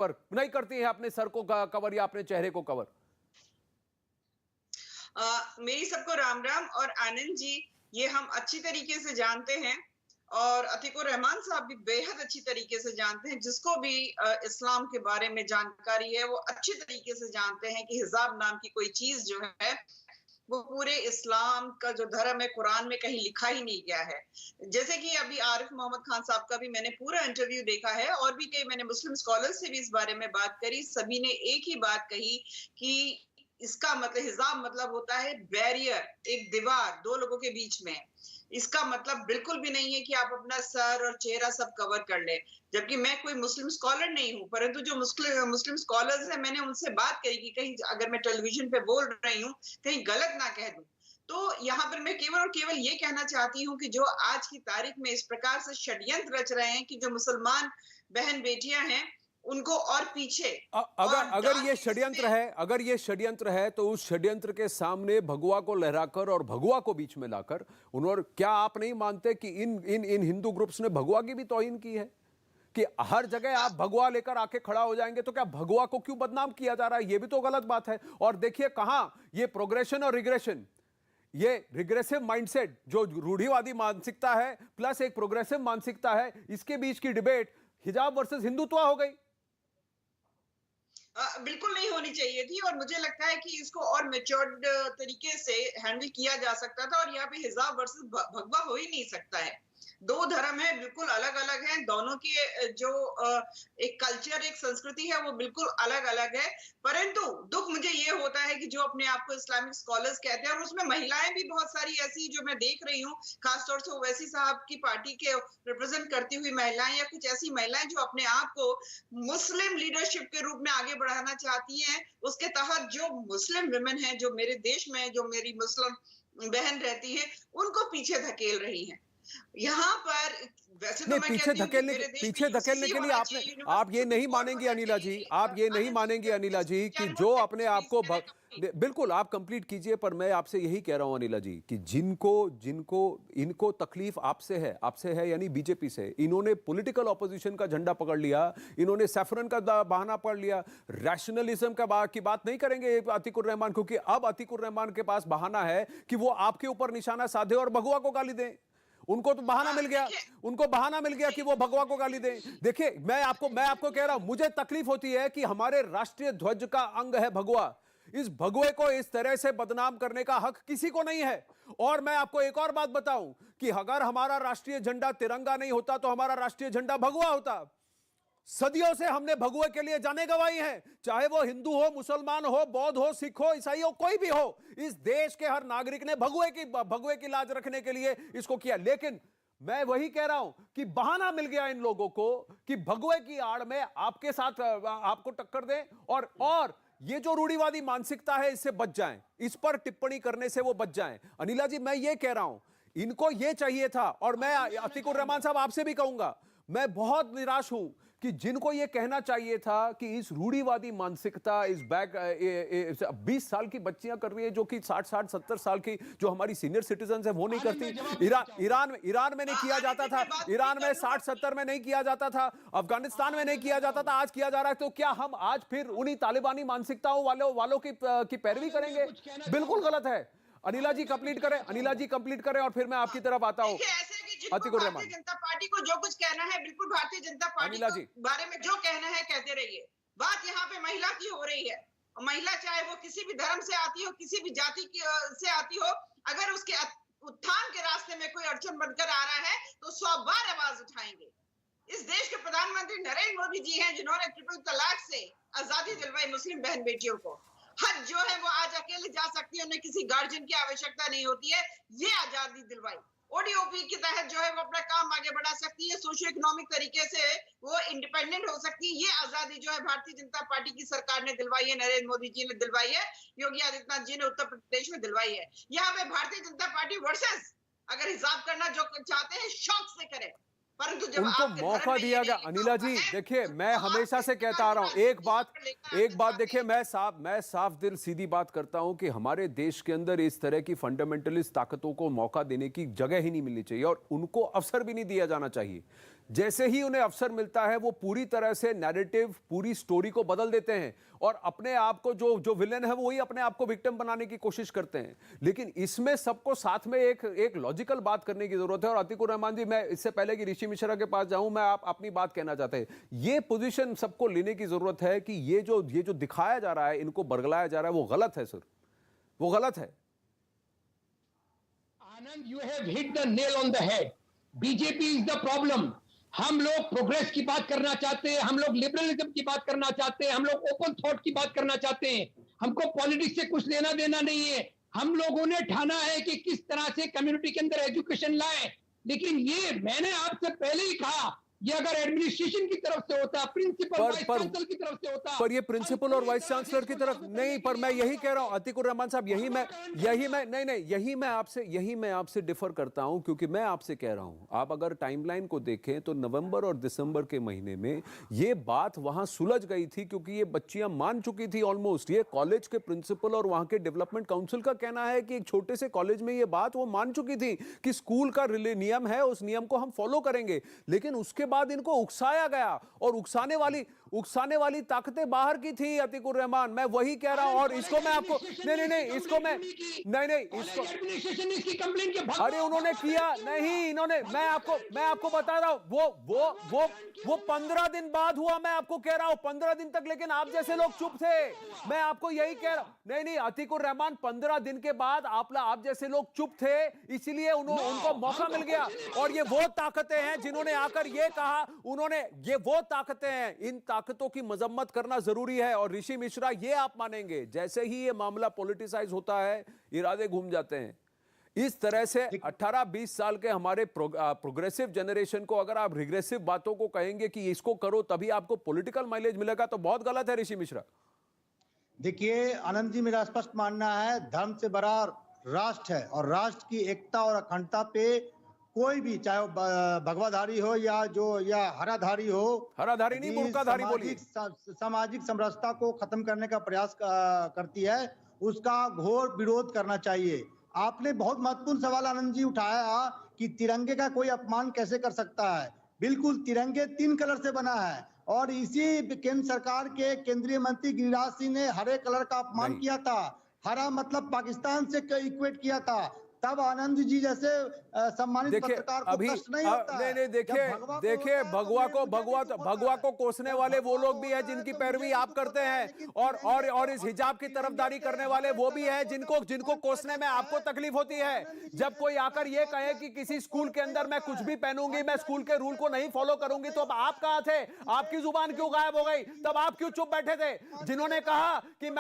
Cover नहीं करती हैं अपने सर को कवर या अपने चेहरे को कवर? मेरी सबको राम राम और आनंद जी, ये हम अच्छी तरीके से जानते हैं और अतीकुर रहमान साहब भी बेहद अच्छी तरीके से जानते हैं। जिसको भी इस्लाम के बारे में जानकारी है, वो अच्छी तरीके से जानते हैं कि हिजाब नाम की कोई चीज जो है, वो पूरे इस्लाम का जो धर्म है, कुरान में कहीं लिखा ही नहीं गया है। जैसे कि अभी आरिफ मोहम्मद खान साहब का भी मैंने पूरा इंटरव्यू देखा है और भी कई मैंने मुस्लिम स्कॉलर्स से भी इस बारे में बात करी। सभी ने एक ही बात कही कि इसका मतलब हिजाब मतलब होता है बैरियर, एक दीवार दो लोगों के बीच में। इसका मतलब बिल्कुल भी नहीं है कि आप अपना सर और चेहरा सब कवर कर ले। जबकि मैं कोई मुस्लिम स्कॉलर नहीं हूं, परंतु जो मुस्लिम स्कॉलर्स हैं, मैंने उनसे बात करी कि कहीं अगर मैं टेलीविजन पे बोल रही हूँ, कहीं गलत ना कह दूं। तो यहाँ पर मैं केवल और केवल ये कहना चाहती हूँ कि जो आज की तारीख में इस प्रकार से षड्यंत्र रच रहे हैं कि जो मुसलमान बहन बेटियां हैं, उनको और पीछे अगर और अगर ये षड्यंत्र इसमें है, अगर ये षड्यंत्र है, तो उस षड्यंत्र के सामने भगवा को लहराकर और भगवा को बीच में लाकर उन्होंने, क्या आप नहीं मानते कि इन इन इन हिंदू ग्रुप्स ने भगवा की भी तौहीन की है? कि हर जगह आप भगवा लेकर आके खड़ा हो जाएंगे, तो क्या भगवा को क्यों बदनाम किया जा रहा है? ये भी तो गलत बात है। और देखिए कहां ये प्रोग्रेशन और रिग्रेशन, ये रिग्रेसिव माइंडसेट जो रूढ़िवादी मानसिकता है प्लस एक प्रोग्रेसिव मानसिकता है, इसके बीच की डिबेट हिजाब वर्सेस हिंदुत्व हो गई। बिल्कुल नहीं होनी चाहिए थी और मुझे लगता है कि इसको और मैच्योर्ड तरीके से हैंडल किया जा सकता था और यहाँ पे हिजाब वर्सेस भगवा हो ही नहीं सकता है। दो धर्म है, बिल्कुल अलग अलग हैं। दोनों की जो एक कल्चर, एक संस्कृति है, वो बिल्कुल अलग अलग है। परंतु दुख मुझे ये होता है कि जो अपने आप को इस्लामिक स्कॉलर्स कहते हैं और उसमें महिलाएं भी बहुत सारी ऐसी जो मैं देख रही हूँ, खासतौर से ओवैसी साहब की पार्टी के रिप्रेजेंट करती हुई महिलाएं या कुछ ऐसी महिलाएं जो अपने आप को मुस्लिम लीडरशिप के रूप में आगे बढ़ाना चाहती हैं। उसके तहत जो मुस्लिम विमेन है, जो मेरे देश में जो मेरी मुस्लिम बहन रहती है, उनको पीछे धकेल रही हैं। यहाँ पर वैसे तो नहीं, मैं पीछे कहती हूँ कि धकेलने मेरे देश में पीछे धकेलने यूसीसी के लिए होना आपने, चाहिए, आप ये यूनिवर्सिटी नहीं बोर्ड मानेंगे होना अनिला जी, चाहिए। आप ये नहीं आनंद जी, मानेंगे अनिला जी कि कैन जो वन अपने आप प्लीज को कैन आई कंप्लीट? बिल्कुल आप कंप्लीट कीजिए, पर मैं आपसे यही कह रहा हूं अनिला जी कि जिनको जिनको इनको तकलीफ आपसे है यानी बीजेपी से, इन्होंने पॉलिटिकल ऑपोजिशन का झंडा पकड़ लिया, इन्होंने सैफरन का बहाना पकड़ लिया, रैशनलिज्म की बात नहीं करेंगे अतीकुर रहमान, क्योंकि अब अतीकुर रहमान के पास बहाना है कि वो आपके ऊपर निशाना साधे और भगवा को गाली दें। उनको तो बहाना मिल गया, देखिए उनको बहाना मिल गया कि वो भगवा को गाली दें। देखिए मैं आपको कह रहा हूं, मुझे तकलीफ होती है कि हमारे राष्ट्रीय ध्वज का अंग है भगवा, इस भगवे को इस तरह से बदनाम करने का हक किसी को नहीं है। और मैं आपको एक और बात बताऊं कि अगर हमारा राष्ट्रीय झंडा तिरंगा नहीं होता तो हमारा राष्ट्रीय झंडा भगवा होता। सदियों से हमने भगवे के लिए जाने गंवाई हैं, चाहे वो हिंदू हो, मुसलमान हो, बौद्ध हो, सिख हो, ईसाई हो, कोई भी हो, इस देश के हर नागरिक ने भगवे की लाज रखने के लिए इसको किया। लेकिन मैं वही कह रहा हूं कि बहाना मिल गया इन लोगों को कि भगवे की आड़ में आपके साथ आपको टक्कर दें और ये जो रूढ़िवादी मानसिकता है इससे बच जाएं, इस पर टिप्पणी करने से वो बच जाएं। अनिला जी, मैं ये कह रहा हूं, इनको ये चाहिए था। और मैं अतीकुर रहमान साहब आपसे भी कहूंगा, मैं बहुत निराश हूं कि जिनको ये कहना चाहिए था कि इस रूढ़िवादी मानसिकता, इस 20 साल की बच्चियां कर रही है जो कि 60 70 साल की जो हमारी सीनियर सिटीजन है वो नहीं करती। ईरान में नहीं किया जाता था, ईरान में 60 70 में नहीं किया जाता था, अफगानिस्तान में नहीं किया जाता था, आज किया जा रहा है। तो क्या हम आज फिर उन्हीं तालिबानी मानसिकताओं वालों की पैरवी करेंगे? बिल्कुल गलत है। अनिला जी कंप्लीट करें, अनिला जी कंप्लीट करें और फिर मैं आपकी तरफ आता हूं। देखिए ऐसे है कि जिनको अतीकुर भारतीय रहमान, जनता पार्टी को जो कुछ कहना है, बिल्कुल भारतीय जनता पार्टी अनिला को जी, बारे में जो कहना है कहते रहिए। बात यहाँ पे महिला की हो रही है। महिला चाहे वो किसी भी धर्म से आती हो, किसी भी जाति की से आती हो, अगर उसके उत्थान के रास्ते में कोई अड़चन बनकर आ रहा है तो 100 बार आवाज उठाएंगे। इस देश के प्रधानमंत्री नरेंद्र मोदी जी हैं जिन्होंने ट्रिपल तलाक से आजादी दिलवाई मुस्लिम बहन बेटियों को। हज जो है वो आज अकेले जा सकती है, उन्हें किसी गार्जियन की आवश्यकता नहीं होती है, ये आजादी दिलवाई। ओडीओपी के तहत जो है वो अपना काम आगे बढ़ा सकती है, सोशो इकोनॉमिक तरीके से वो इंडिपेंडेंट हो सकती है। ये आजादी जो है भारतीय जनता पार्टी की सरकार ने दिलवाई है, नरेंद्र मोदी जी ने दिलवाई है, योगी आदित्यनाथ जी ने उत्तर प्रदेश में दिलवाई है। यहाँ पे भारतीय जनता पार्टी वर्सेस अगर हिसाब करना जो चाहते हैं शौक से करें, परंतु जब उनको आपके धर्म मौका में ये दिया गया। नहीं लिखा अनिला हुआ जी है देखिए, मैं तो आप हमेशा से किस कहता आ रहा हूं, प्रकार से एक बात देखिए, मैं साफ दिल सीधी बात करता हूं कि हमारे देश के अंदर इस तरह की फंडामेंटलिस्ट ताकतों को मौका देने की जगह ही नहीं मिलनी चाहिए और उनको अवसर भी नहीं दिया जाना चाहिए। जैसे ही उन्हें अवसर मिलता है वो पूरी तरह से नैरेटिव, पूरी स्टोरी को बदल देते हैं और अपने आप को जो विलेन है वही अपने आप को विक्टिम बनाने की कोशिश करते हैं। लेकिन इसमें सबको साथ में एक लॉजिकल बात करने की जरूरत है। और अतीकुर रहमान जी, मैं इससे पहले कि ऋषि मिश्रा के पास जाऊं, मैं आप अपनी बात कहना चाहते हैं। ये पोजीशन सबको लेने की जरूरत है कि ये जो दिखाया जा रहा है, इनको बरगलाया जा रहा है, वो गलत है सर, वो गलत है। आनंद, you have hit the nail on the head. BJP is the problem. हम लोग प्रोग्रेस की बात करना चाहते हैं, हम लोग लिबरलिज्म की बात करना चाहते हैं, हम लोग ओपन थॉट की बात करना चाहते हैं। हमको पॉलिटिक्स से कुछ लेना देना नहीं है। हम लोगों ने ठाना है कि किस तरह से कम्युनिटी के अंदर एजुकेशन लाए। लेकिन ये मैंने आपसे पहले ही कहा, ये अगर एडमिनिस्ट्रेशन की तरफ से होता, प्रिंसिपल वाइस चांसलर की तरफ से होता, पर ये प्रिंसिपल और वाइस चांसलर की तरफ नहीं। पर मैं यही कह रहा हूं अतीकुर रहमान साहब, यही मैं आपसे डिफर करता हूं, क्योंकि मैं आपसे कह रहा हूं, आप अगर टाइमलाइन को देखें तो नवंबर और दिसंबर के महीने में ये बात वहां सुलझ गई थी, क्योंकि ये बच्चियां मान चुकी थी ऑलमोस्ट। ये कॉलेज के प्रिंसिपल और वहां के डेवलपमेंट काउंसिल का कहना है कि एक छोटे से कॉलेज में ये बात वो मान चुकी थी कि स्कूल का नियम है, उस नियम को हम फॉलो करेंगे। लेकिन उसके बाद इनको उकसाया गया और उकसाने वाली ताकतें बाहर की थी अतीकुर रहमान। मैं वही कह रहा हूं। और इसको मैं आपको इसको एडमिनिस्ट्रेशन इसकी कंप्लेंट के अरे उन्होंने किया नहीं, इन्होंने मैं आपको बता रहा हूं, वो 15 दिन बाद हुआ। मैं आपको कह रहा हूं 15 दिन तक, लेकिन आप जैसे लोग चुप थे। मैं आपको यही कह रहा हूं। नहीं अतीकुर रहमान, 15 दिन के बाद आप जैसे लोग चुप थे, इसीलिए उनको मौका मिल गया। और ये वो ताकतें हैं जिन्होंने आकर ये कहा, ये वो ताकतें हैं। इन ताकतों की मजम्मत करना जरूरी है। और ऋषि मिश्रा, ये आप मानेंगे, जैसे ही ये मामला पॉलिटिसाइज होता है, इरादे घूम जाते हैं। इस तरह से 18-20 साल के हमारे प्रोग्रेसिव जनरेशन को अगर आप रिग्रेसिव बातों को कहेंगे कि इसको करो तभी आपको पॉलिटिकल माइलेज मिलेगा, तो बहुत गलत है ऋषि मिश्रा। देखिए आनंद जी, मेरा स्पष्ट मानना है, धर्म से बड़ा राष्ट्र है और राष्ट्र की एकता और अखंडता पे कोई भी, चाहे वो भगवाधारी हो या हराधारी हो, हराधारी नहीं, बुर्काधारी बोलिए, सामाजिक समरसता को खत्म करने का प्रयास करती है, उसका घोर विरोध करना चाहिए। आपने बहुत महत्वपूर्ण सवाल आनंद जी उठाया कि तिरंगे का कोई अपमान कैसे कर सकता है। बिल्कुल, तिरंगे 3 कलर से बना है और इसी केंद्र सरकार के केंद्रीय मंत्री गिरिराज सिंह ने हरे कलर का अपमान किया था। हरा मतलब पाकिस्तान से इक्वेट किया था। तब आनंद जी जैसे सम्मानित पत्रकार को कष्ट नहीं होता है। नहीं, देखिए भगवा को कोसने वाले वो लोग भी हैं जिनकी पैरवी आप करते हैं, और इस हिजाब की तरफदारी करने वाले वो भी हैं जिनको कोसने में आपको तकलीफ होती है। जब कोई आकर ये कहे कि किसी स्कूल के अंदर मैं कुछ भी पहनूंगी, मैं स्कूल के रूल को नहीं फॉलो करूंगी, तो अब आप कहाँ थे? आपकी जुबान क्यों गायब हो गई? तब आप क्यों चुप बैठे थे? जिन्होंने कहा कि